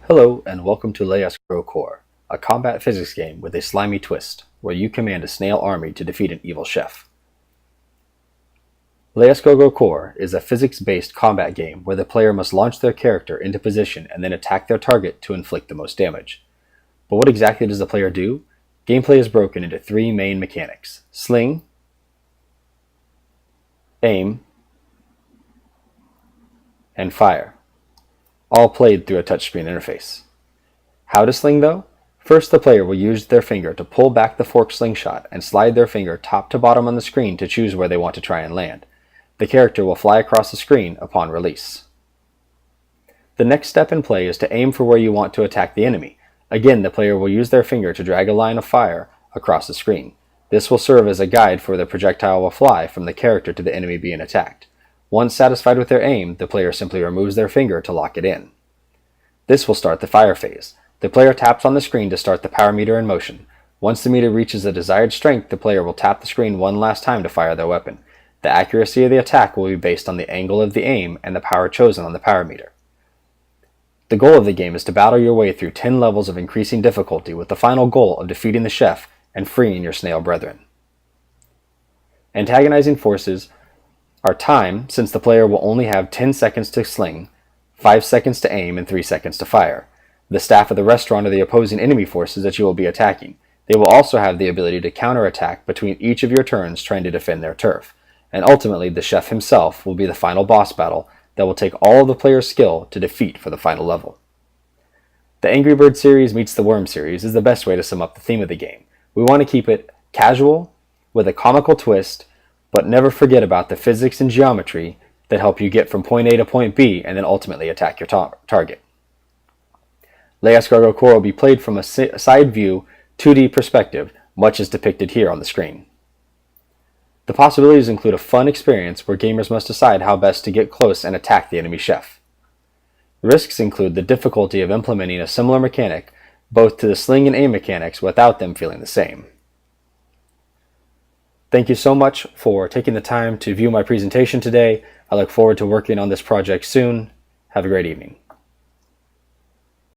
Hello and welcome to Escargot, a combat physics game with a slimy twist, where you command a snail army to defeat an evil chef. Escargot is a physics-based combat game where the player must launch their character into position and then attack their target to inflict the most damage. But what exactly does the player do? Gameplay is broken into three main mechanics: sling, aim, and fire, all played through a touchscreen interface. How to sling though? First, the player will use their finger to pull back the forked slingshot and slide their finger top to bottom on the screen to choose where they want to try and land. The character will fly across the screen upon release. The next step in play is to aim for where you want to attack the enemy. Again, the player will use their finger to drag a line of fire across the screen. This will serve as a guide for where the projectile will fly from the character to the enemy being attacked. Once satisfied with their aim, the player simply removes their finger to lock it in. This will start the fire phase. The player taps on the screen to start the power meter in motion. Once the meter reaches the desired strength, the player will tap the screen one last time to fire their weapon. The accuracy of the attack will be based on the angle of the aim and the power chosen on the power meter. The goal of the game is to battle your way through 10 levels of increasing difficulty with the final goal of defeating the chef and freeing your snail brethren. Antagonizing forces are time, since the player will only have 10 seconds to sling, 5 seconds to aim, and 3 seconds to fire. The staff of the restaurant are the opposing enemy forces that you will be attacking. They will also have the ability to counterattack between each of your turns trying to defend their turf. And ultimately, the chef himself will be the final boss battle that will take all of the player's skill to defeat for the final level. The Angry Bird series meets the Worm series is the best way to sum up the theme of the game. We want to keep it casual, with a comical twist, but never forget about the physics and geometry that help you get from point A to point B and then ultimately attack your target. Escargot will be played from a side view 2D perspective, much as depicted here on the screen. The possibilities include a fun experience where gamers must decide how best to get close and attack the enemy chef. Risks include the difficulty of implementing a similar mechanic both to the sling and aim mechanics without them feeling the same. Thank you so much for taking the time to view my presentation today. I look forward to working on this project soon. Have a great evening.